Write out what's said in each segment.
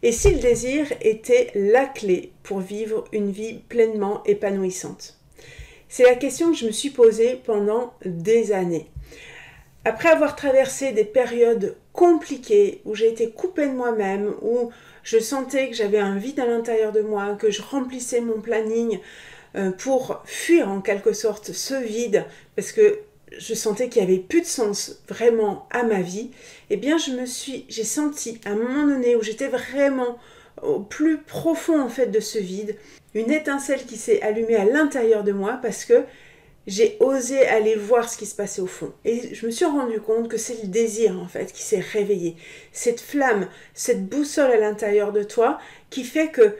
Et si le désir était la clé pour vivre une vie pleinement épanouissante? C'est la question que je me suis posée pendant des années. Après avoir traversé des périodes compliquées où j'ai été coupée de moi-même, où je sentais que j'avais un vide à l'intérieur de moi, que je remplissais mon planning pour fuir en quelque sorte ce vide, parce que je sentais qu'il n'y avait plus de sens vraiment à ma vie, eh bien j'ai senti à un moment donné où j'étais vraiment au plus profond en fait de ce vide, une étincelle qui s'est allumée à l'intérieur de moi parce que j'ai osé aller voir ce qui se passait au fond. Et je me suis rendu compte que c'est le désir en fait qui s'est réveillé. Cette flamme, cette boussole à l'intérieur de toi qui fait que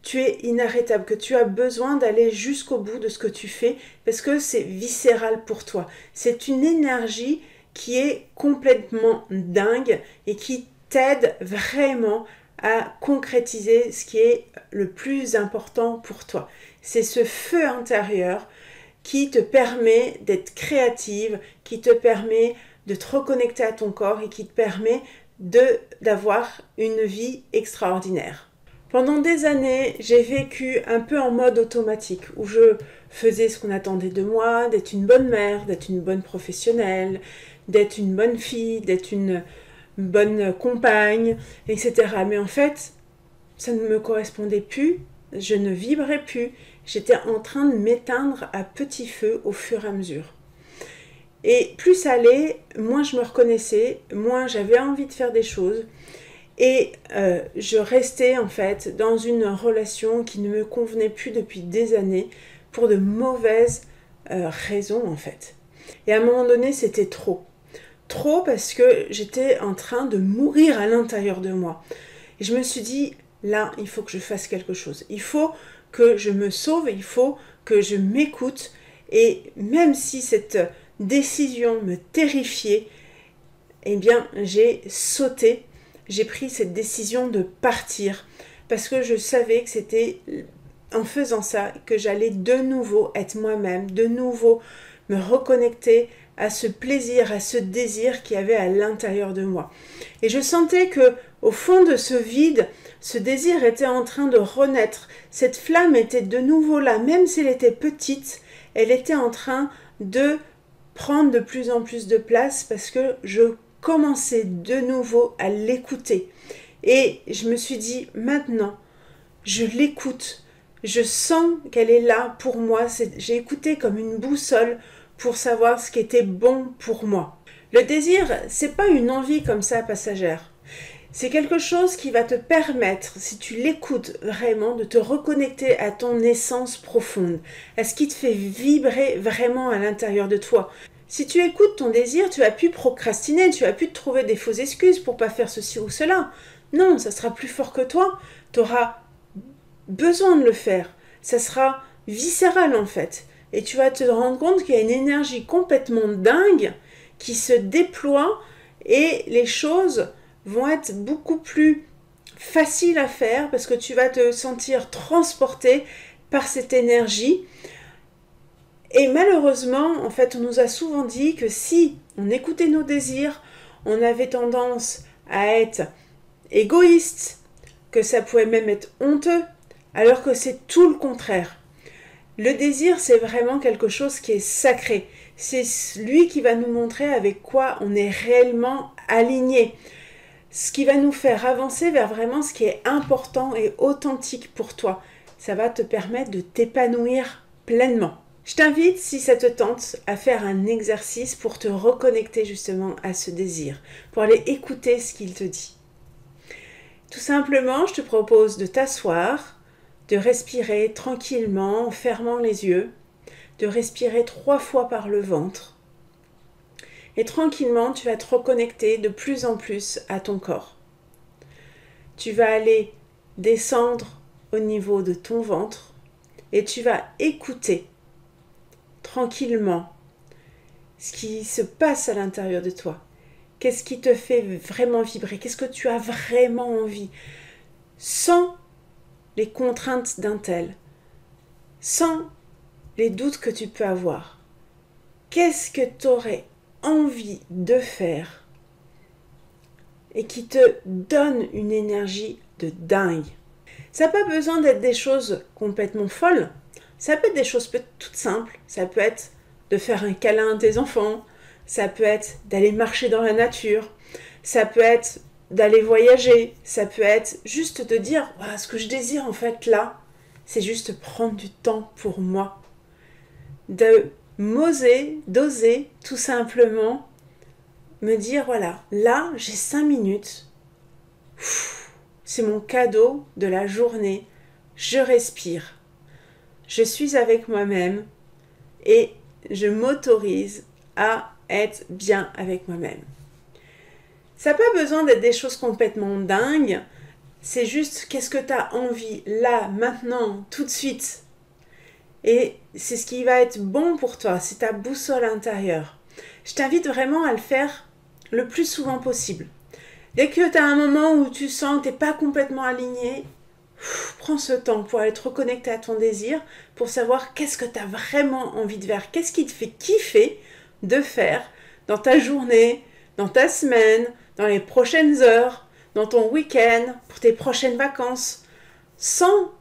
tu es inarrêtable, que tu as besoin d'aller jusqu'au bout de ce que tu fais parce que c'est viscéral pour toi. C'est une énergie qui est complètement dingue et qui t'aide vraiment à concrétiser ce qui est le plus important pour toi. C'est ce feu intérieur qui te permet d'être créative, qui te permet de te reconnecter à ton corps et qui te permet d'avoir une vie extraordinaire. Pendant des années, j'ai vécu un peu en mode automatique, où je faisais ce qu'on attendait de moi, d'être une bonne mère, d'être une bonne professionnelle, d'être une bonne fille, d'être une bonne compagne, etc. Mais en fait, ça ne me correspondait plus, je ne vibrais plus, j'étais en train de m'éteindre à petit feu au fur et à mesure. Et plus ça allait, moins je me reconnaissais, moins j'avais envie de faire des choses. Et je restais en fait dans une relation qui ne me convenait plus depuis des années pour de mauvaises raisons en fait. Et à un moment donné, c'était trop. Trop parce que j'étais en train de mourir à l'intérieur de moi. Et je me suis dit, là, il faut que je fasse quelque chose. Il faut que je me sauve, il faut que je m'écoute. Et même si cette décision me terrifiait, eh bien, j'ai sauté. J'ai pris cette décision de partir parce que je savais que c'était en faisant ça que j'allais de nouveau être moi-même, de nouveau me reconnecter à ce plaisir, à ce désir qu'il y avait à l'intérieur de moi. Et je sentais que au fond de ce vide, ce désir était en train de renaître. Cette flamme était de nouveau là, même si elle était petite, elle était en train de prendre de plus en plus de place parce que je commençais de nouveau à l'écouter. Et je me suis dit, maintenant, je l'écoute. Je sens qu'elle est là pour moi. J'ai écouté comme une boussole pour savoir ce qui était bon pour moi. Le désir, c'est pas une envie comme ça passagère. C'est quelque chose qui va te permettre, si tu l'écoutes vraiment, de te reconnecter à ton essence profonde, à ce qui te fait vibrer vraiment à l'intérieur de toi. Si tu écoutes ton désir, tu vas plus procrastiner, tu vas plus te trouver des fausses excuses pour pas faire ceci ou cela. Non, ça sera plus fort que toi. Tu auras besoin de le faire. Ça sera viscéral en fait. Et tu vas te rendre compte qu'il y a une énergie complètement dingue qui se déploie et les choses vont être beaucoup plus faciles à faire parce que tu vas te sentir transporté par cette énergie. Et malheureusement, en fait, on nous a souvent dit que si on écoutait nos désirs, on avait tendance à être égoïste, que ça pouvait même être honteux, alors que c'est tout le contraire. Le désir, c'est vraiment quelque chose qui est sacré. C'est lui qui va nous montrer avec quoi on est réellement aligné. Ce qui va nous faire avancer vers vraiment ce qui est important et authentique pour toi. Ça va te permettre de t'épanouir pleinement. Je t'invite, si ça te tente, à faire un exercice pour te reconnecter justement à ce désir, pour aller écouter ce qu'il te dit. Tout simplement, je te propose de t'asseoir, de respirer tranquillement en fermant les yeux, de respirer 3 fois par le ventre. Et tranquillement, tu vas te reconnecter de plus en plus à ton corps. Tu vas aller descendre au niveau de ton ventre et tu vas écouter tranquillement ce qui se passe à l'intérieur de toi. Qu'est-ce qui te fait vraiment vibrer? Qu'est-ce que tu as vraiment envie? Sans les contraintes d'un tel, sans les doutes que tu peux avoir. Qu'est-ce que tu aurais envie de faire? et qui te donne une énergie de dingue. Ça n'a pas besoin d'être des choses complètement folles, ça peut être des choses toutes simples, ça peut être de faire un câlin à tes enfants, ça peut être d'aller marcher dans la nature, ça peut être d'aller voyager, ça peut être juste de dire « ce que je désire en fait là, c'est juste prendre du temps pour moi ». D'oser tout simplement me dire voilà, là j'ai 5 minutes, c'est mon cadeau de la journée, je respire, je suis avec moi-même et je m'autorise à être bien avec moi-même. Ça n'a pas besoin d'être des choses complètement dingues, c'est juste qu'est-ce que tu as envie là, maintenant, tout de suite. Et c'est ce qui va être bon pour toi, c'est ta boussole intérieure. Je t'invite vraiment à le faire le plus souvent possible. Dès que tu as un moment où tu sens que tu n'es pas complètement aligné, prends ce temps pour aller te reconnecter à ton désir, pour savoir qu'est-ce que tu as vraiment envie de faire, qu'est-ce qui te fait kiffer de faire dans ta journée, dans ta semaine, dans les prochaines heures, dans ton week-end, pour tes prochaines vacances, sans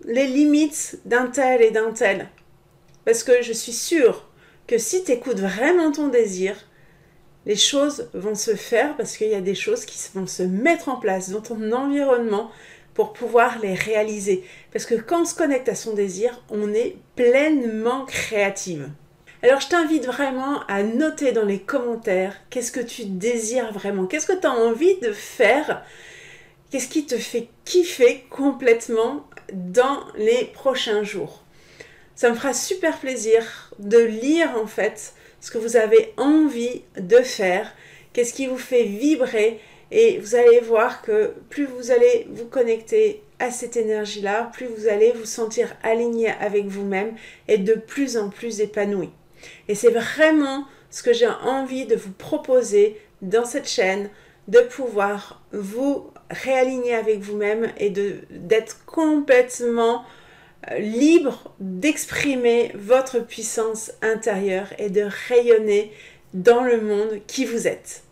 les limites d'un tel et d'un tel. Parce que je suis sûre que si tu écoutes vraiment ton désir, les choses vont se faire parce qu'il y a des choses qui vont se mettre en place dans ton environnement pour pouvoir les réaliser. Parce que quand on se connecte à son désir, on est pleinement créative. Alors je t'invite vraiment à noter dans les commentaires qu'est-ce que tu désires vraiment, qu'est-ce que tu as envie de faire, qu'est-ce qui te fait kiffer complètement dans les prochains jours. Ça me fera super plaisir de lire en fait ce que vous avez envie de faire, qu'est-ce qui vous fait vibrer et vous allez voir que plus vous allez vous connecter à cette énergie-là, plus vous allez vous sentir aligné avec vous-même et de plus en plus épanoui. Et c'est vraiment ce que j'ai envie de vous proposer dans cette chaîne, de pouvoir vous réaligner avec vous-même et d'être complètement libre d'exprimer votre puissance intérieure et de rayonner dans le monde qui vous êtes.